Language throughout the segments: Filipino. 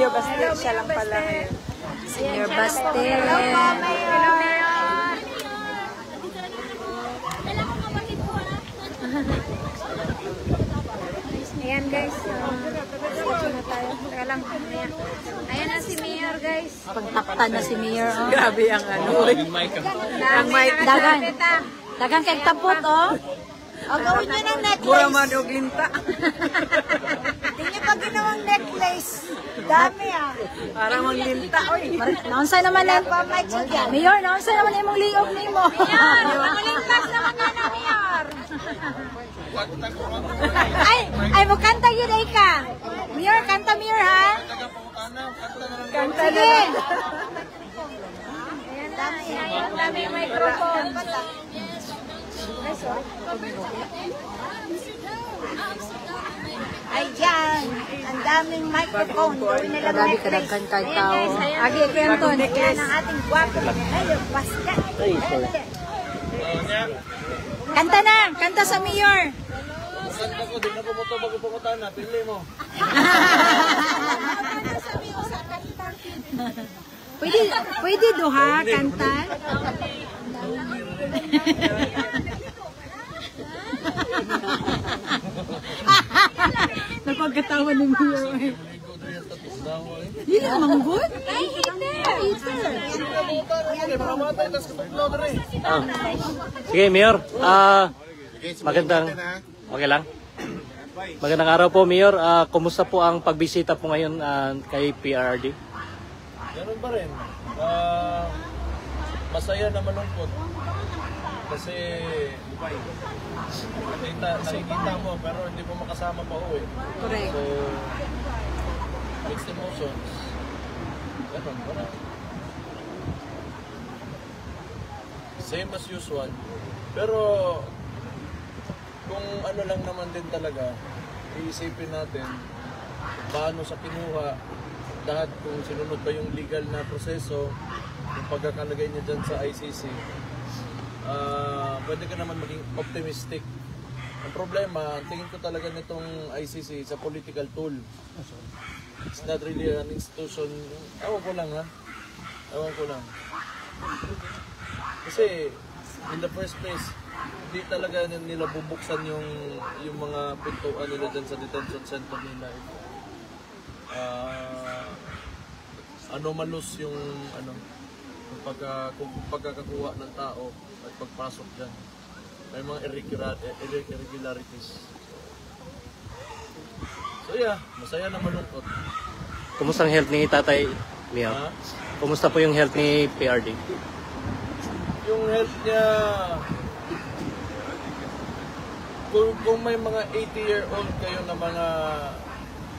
Mayor Baste, siya lang pala ngayon. Mayor Baste. Hello po, Mayor. Ayan guys, statue na tayo. Teka lang. Ayan na si Mayor guys. Pagtakta na si Mayor. Oh. Grabe ang ano. Ang mic. Dagang kay tapot, oh. O, gawin nyo ng necklace. Pura man og linta. Hindi nyo pa ginawang necklace. Dami ah. Para mang linta. Oy. Naunsay naman na. Pamay siya dyan. Mayor, naunsay naman imong liog nimo. Mayor, malintas naman na na, Mayor. Ay mo kanta yun ay ka. Mayor, kanta Mayor ha. Kanta na. Sige. Ayan, dami microphone. Ay, dyan. Ang daming microphone. Gawin nila Grabe necklace. kadaghan kay Ayan, tao. guys, ayan. Agi Kenton. Yan ang ating guwapo. Mayor Baste. Kanta na, kanta sa Mayor. Kanta ko, di na pumunta bago pumunta na, pili mo. Pwede duha, kanta. Napagkatawa ni Mayor. Yun ang manggod? Ay, Sige, Mayor. Magandang, okay lang. Magandang araw po, Mayor. Kumusta po ang pagbisita po ngayon kay PRRD? Ganun pa rin. Masaya na malungkot. Kasi nakikita mo pero hindi mo makasama pa uwi. Correct. So, mixed emotions. Ganun, parang same as usual. Pero kung ano lang naman din talaga, iisipin natin paano sa kinuha lahat, kung sinunod ba yung legal na proseso, yung pagkakalagay niya dyan sa ICC, pwede ka naman maging optimistic. Ang problema, ang tingin ko talaga nitong ICC is a political tool. It's not really an institution. Ewan ko lang ha. Ewan ko lang. Kasi, in the first place, hindi talaga nila bubuksan yung mga pintuan nila dyan sa detention center nila. Anomalous yung pagkakakuha ng tao at pagpasok dyan. May mga irregularities. So yeah, masaya na malungkot. Kumusta ang health ni Tatay Mayor? Kumusta po yung health ni PRD? Yung health niya, kung may mga 80-year-old kayo na mga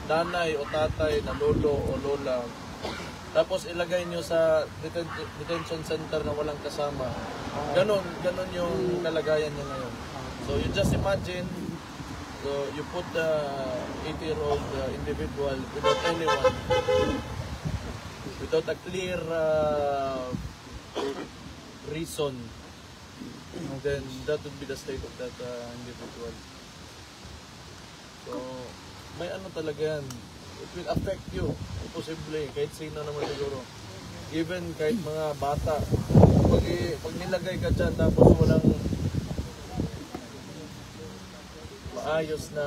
nanay o tatay na lolo o lola, tapos ilagay nyo sa detention center na walang kasama, ganon yung kalagayan niya ngayon. So you just imagine, so you put the 80-year-old individual without anyone, without a clear reason, then that would be the state of that individual. So may ano talaga yan. It will affect you, posible, kahit sino naman siguro. Even kahit mga bata. Pag nilagay ka dyan tapos walang maayos na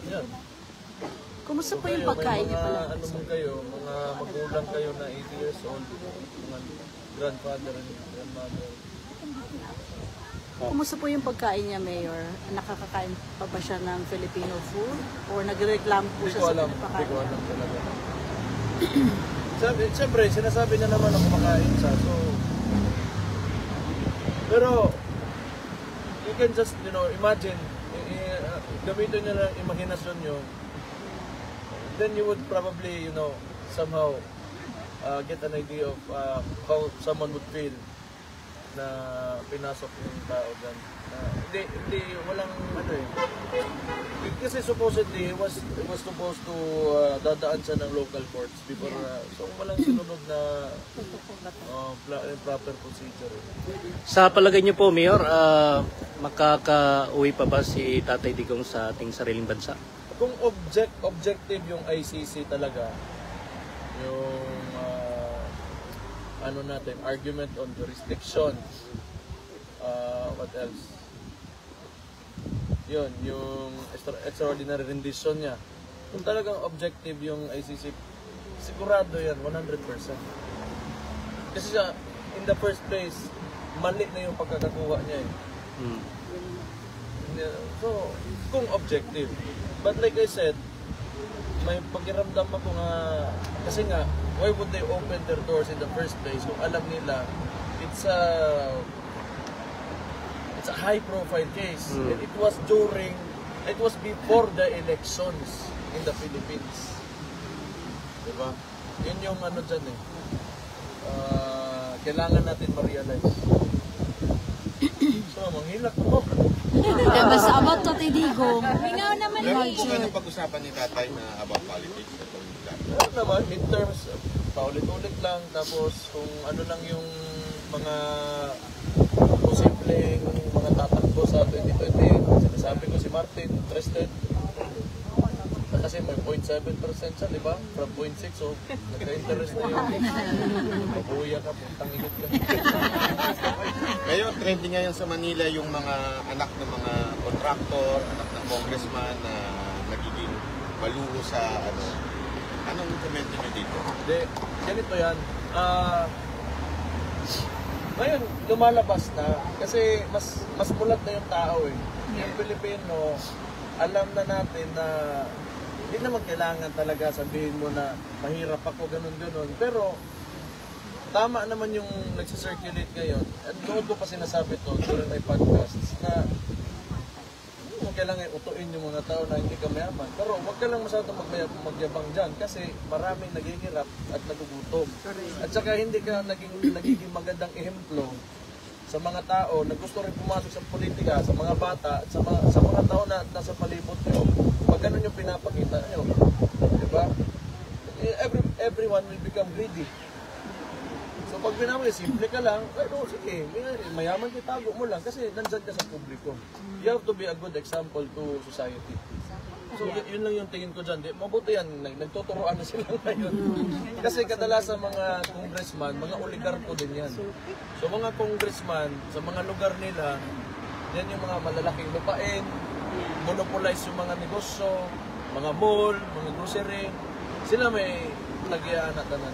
yan. Kumusta po yung pagkain niyo pala? Ano man kayo, mga magulang kayo na 80 years old, mga grandfather and grandmother. Kumusta po yung pagkain niya, Mayor? Nakakakain pa ba siya ng Filipino food? Or nagreklamo po siya sa Hindi pagkain? ko alam talaga. Siyempre, sinasabi niya naman na kumakain siya. So, pero, you can just, imagine, gamitin niyo lang imaginasyon niyo, then you would probably, somehow get an idea of how someone would feel na pinasok yung tao dyan. Walang kasi supposedly it was supposed to dadaan siya ng local courts before, so walang sinunod na proper procedure. Sa palagay niyo po, Mayor, makaka-uwi pa ba si Tatay Digong sa ating sariling bansa? kung objective yung ICC talaga, yung ano natin, argument on jurisdiction, what else? Yun, yung extraordinary rendition niya. Kung talagang objective yung ICC, sigurado yan, 100%. Kasi siya, in the first place, mali na yung pagkakakuha niya eh. So, kung objective. But like I said, may pakiramdam ako nga, kasi nga, why would they open their doors in the first place kung alam nila it's a high profile case. And it was before the elections in the Philippines. Diba? Yun yung ano dyan eh. Kailangan natin ma-realize. So, manghilak mo. Basta about to tidigong. Mingaw naman Meron eh. po kayo ng pag-usapan ni tatay na about politics at Meron naman, in terms, paulit-ulit lang, tapos kung ano lang yung mga posibleng mga tatakbo sa 2028. Sinasabi ko si Martin, interested. Kasi may 0.7% siya, di ba? From 0.6, so nagka-interest na yun. Mabuya ka, puntang init ka. Ngayon, trending ngayon sa Manila yung mga anak ng mga contractor, anak ng congressman na nagiging maluho sa ano. Anong komento nyo dito? Hindi, ganito yan. Ngayon, lumalabas na. Kasi mas mulat na yung tao eh. Yung Pilipino, alam na natin na hindi naman kailangan talaga sabihin mo na mahirap ako, ganun-ganun. Pero, tama naman yung nagsisirculate ngayon. At noon ko pa sinasabi to during my podcasts na hindi mo kailangan utuin yung mga tao na hindi ka mayaman. Pero huwag ka lang masyadong magyabang dyan kasi maraming naghihirap at nagugutom. At saka hindi ka nagiging magandang ehemplo sa mga tao na gusto rin pumasok sa politika, sa mga bata, at sa mga tao na nasa palibot nyo. Pag ganun yung pinapakita nyo. Diba? Everyone will become greedy. So pag binamay, simple ka lang, pero sige, mayaman tago mo lang kasi nandyan ka sa publiko. You have to be a good example to society. So yun lang yung tingin ko dyan. Mabuti yan, nagtuturoan na sila ngayon. Kasi kadalasan mga congressman, mga oligarko din yan. So mga congressman, sa mga lugar nila, yan yung mga malalaking lupain, monopolize yung mga negosyo, mga mall, mga grocery. Sila may lagyan at tanan.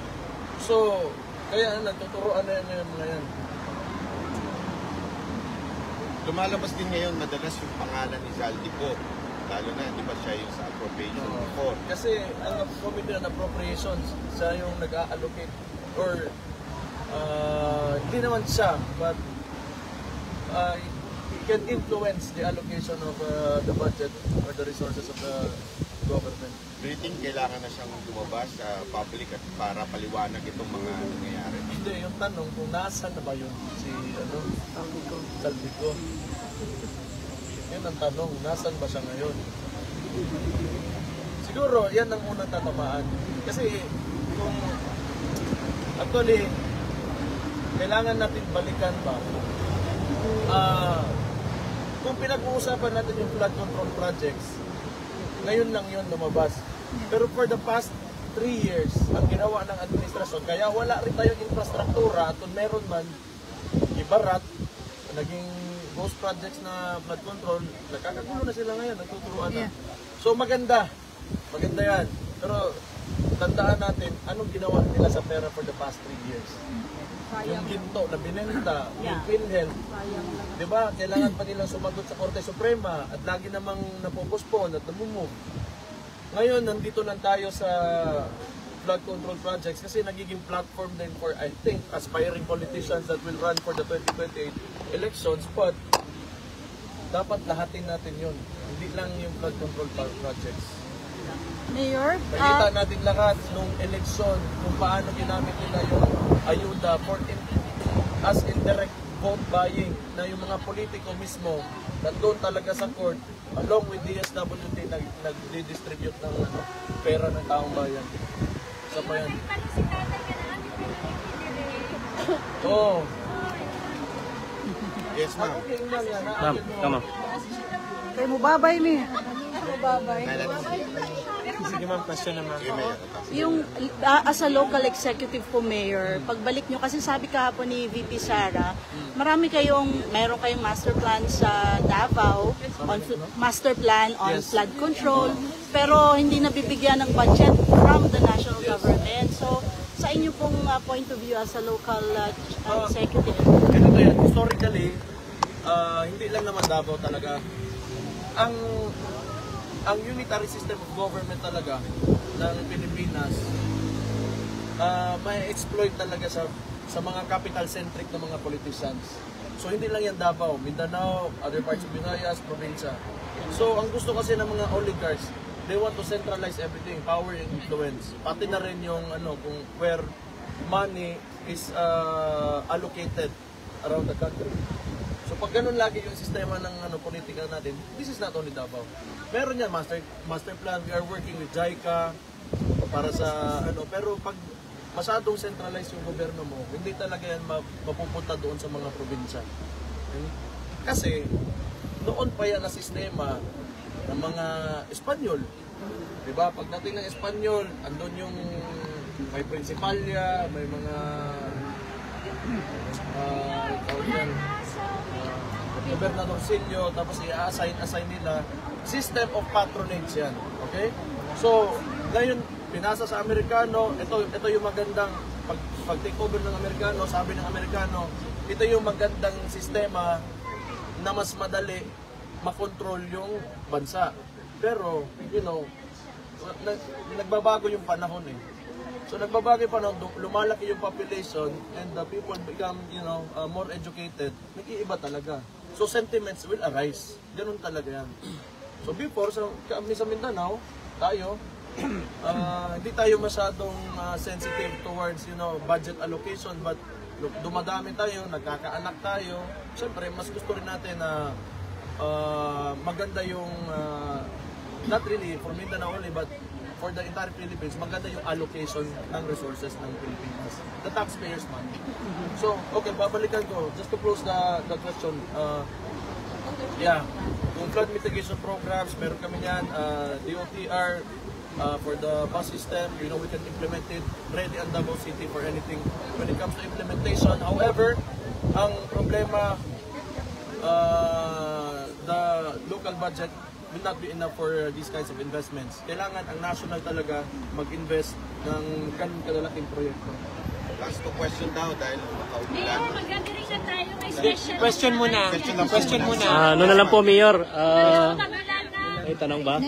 So, kaya nagtuturoan na yan yung mga yan. Lumalabas din ngayon madalas yung pangalan ni Zaldico. Lalo na, di ba siya yung sa appropriation before? Kasi ang Committee on Appropriations, siya yung nag-allocate or hindi naman siya, but he can influence the allocation of the budget or the resources of the government. Do you think kailangan na siyang lumabas sa public at para paliwanag itong mga nangyayari? Hindi, yung tanong kung nasaan na ba yun si Zaldico. Yun ang tanong, nasaan ba siya ngayon? Siguro, yan ang unang tatamaan. Kasi, kung actually, kailangan natin balikan ba? Kung pinag-uusapan natin yung flood control projects, ngayon lang yun lumabas. Pero for the past 3 years, ang ginawa ng administrasyon, kaya wala rin tayong infrastruktura at kung meron man, ibarat, naging ghost projects na flood control, nakakagulo na sila ngayon, nagtuturuan na. So maganda yan. Pero tandaan natin, anong ginawa nila sa pera for the past 3 years? Yung ginto na binenta, yung PhilHealth, di ba? Kailangan pa nilang sumagot sa Korte Suprema at lagi namang napopospone at namumove. Ngayon, nandito lang tayo sa flood control projects kasi nagiging platform din for, I think, aspiring politicians that will run for the 2028 elections, but dapat lahatin natin yun. Hindi lang yung flood control projects. Mayor, Nakita natin lahat nung eleksyon kung paano ginamit nila yung ayuda for as indirect vote buying na yung mga politiko mismo nandun talaga sa court along with DSWD nag-distribute ng pera ng taong bayan. Sa bayan. Oo. Yes, ma'am. Okay lang yan. Ma'am, come on. kayo mo babay mi. Sige ma'am, question naman. Yung as a local executive po, Mayor, pagbalik nyo, kasi sabi kahapon ni VP Sara, meron kayong master plan sa Davao, master plan on flood control, pero hindi nabibigyan ng budget from the national government. So, sa inyo pong point of view as a local executive? Ganito yan, historically, hindi lang naman Davao talaga. Ang unitary system of government talaga ng Pilipinas may exploit talaga sa mga capital-centric na mga politicians. So hindi lang yan Davao, Mindanao, other parts of Visayas, probinsya. So ang gusto kasi ng mga oligarchs, they want to centralize everything, power and influence. Pati na rin yung kung where money is allocated around the country. So pag ganun lagi yung sistema ng politika natin, this is not only Davao. Meron yan, master plan, we are working with JICA para sa pero pag masyadong centralized yung gobyerno mo, hindi talaga yan mapupunta doon sa mga probinsya. Kasi noon pa yan na sistema ng mga Espanyol. Diba? Pagdating ng Espanyol, andun yung may prinsipalya, may mga gobernadorcillo, tapos i-assign nila. System of patronage yan. Okay? So, ngayon, pinasa sa Amerikano, ito yung magandang, pag-take over ng Amerikano, sabi ng Amerikano, ito yung magandang sistema na mas madali makontrol yung bansa. Pero, nagbabago yung panahon eh. So nagbabago yung panahon, lumalaki yung population and the people become, more educated, nag-iiba talaga. So sentiments will arise. Ganun talaga yan. So before, kami sa Mindanao, tayo, hindi tayo masyadong sensitive towards, budget allocation, but dumadami tayo, nagkakaanak tayo. Siyempre, mas gusto rin natin na maganda yung, not really for Mindanao only, but for the entire Philippines, maganda yung allocation ng resources ng Pilipinas. The taxpayers' money. So, okay, babalikan ko. Just to close the question. Yung flood mitigation programs, meron kami yan. DOTR, for the bus system, we can implement it. Ready ang Davao City for anything when it comes to implementation. However, ang problema, the local budget will not be enough for these kinds of investments. Kailangan ang national talaga mag-invest ng ganun kalalaking proyekto. Last two question daw dahil makaulan. Maganda rin na tayo. May special. Question muna. Question muna. Ano na lang po, Mayor? May tanong ba?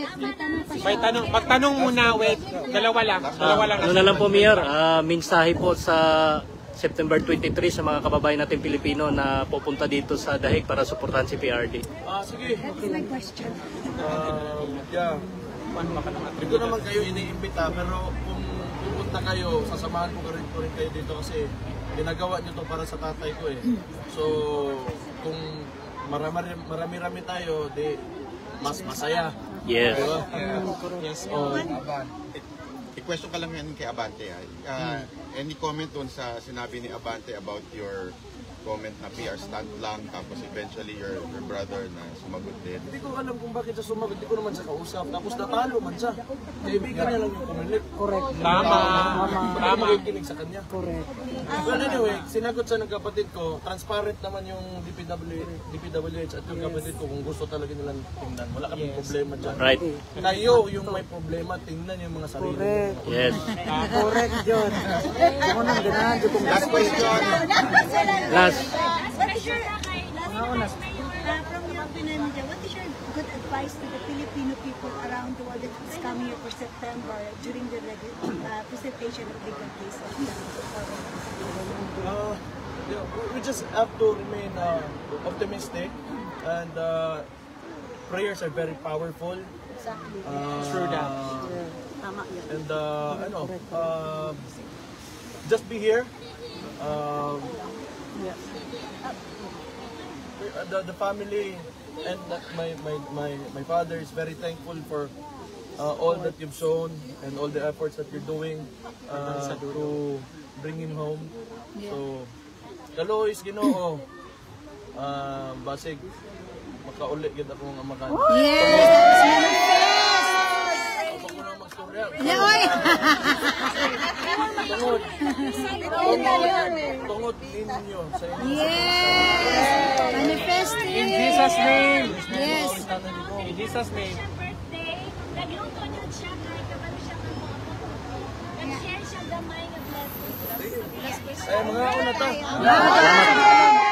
May tanong. Magtanong muna, wait. Dalawa lang. Ano na lang po, Mayor? Mensahe po sa September 23 sa mga kababayan natin Pilipino na pupunta dito sa Dahig para suportahan si PRD. Sige. That's my question. Hindi ko naman kayo iniimbita, pero kung pupunta kayo, sasamahan ko rin kayo dito kasi ginagawa nyo to para sa tatay ko eh. So, kung marami-rami tayo, di mas masaya. Yes. Diba? Yes. I-question ka lang yan kay Abante. Any comment doon sa sinabi ni Abante about your comment na PR stunt lang, tapos eventually your brother na sumagot din? Hindi ko alam kung bakit siya sumagot, hindi ko naman siya kausap. Tapos natalo man siya. Kaibigan niya lang yung pumilit. Correct. Tama. Hindi makikinig sa kanya. Correct. Well anyway, sinagot siya ng kapatid ko. Transparent naman yung DPWH at yung kapatid ko kung gusto talaga nilang tingnan. Wala kaming problema dyan. Right. Kayo yung may problema, tingnan yung mga sarili. Yes. Correct, John. Ako nang ganahan, Last question. Last. From your Pinoy media, what is your good advice to the Filipino people around the world that is coming here for September during the presentation of legal cases? We just have to remain optimistic and prayers are very powerful. Exactly. True that. Tama yun. And just be here. Yes. The family and my father is very thankful for all that you've shown and all the efforts that you're doing to bring him home. So, Kalois, Ginoo, basig makauli gid akong amakan. Yes! Tungod ninyo sa inyo. Yes! Manifesting! In Jesus' name. Yes! In Jesus' name. birthday, nagluto niya siya kahit kabalo siya ng mga nag-share siya gamay ng blessings. Ay, mga una ta. Salamat.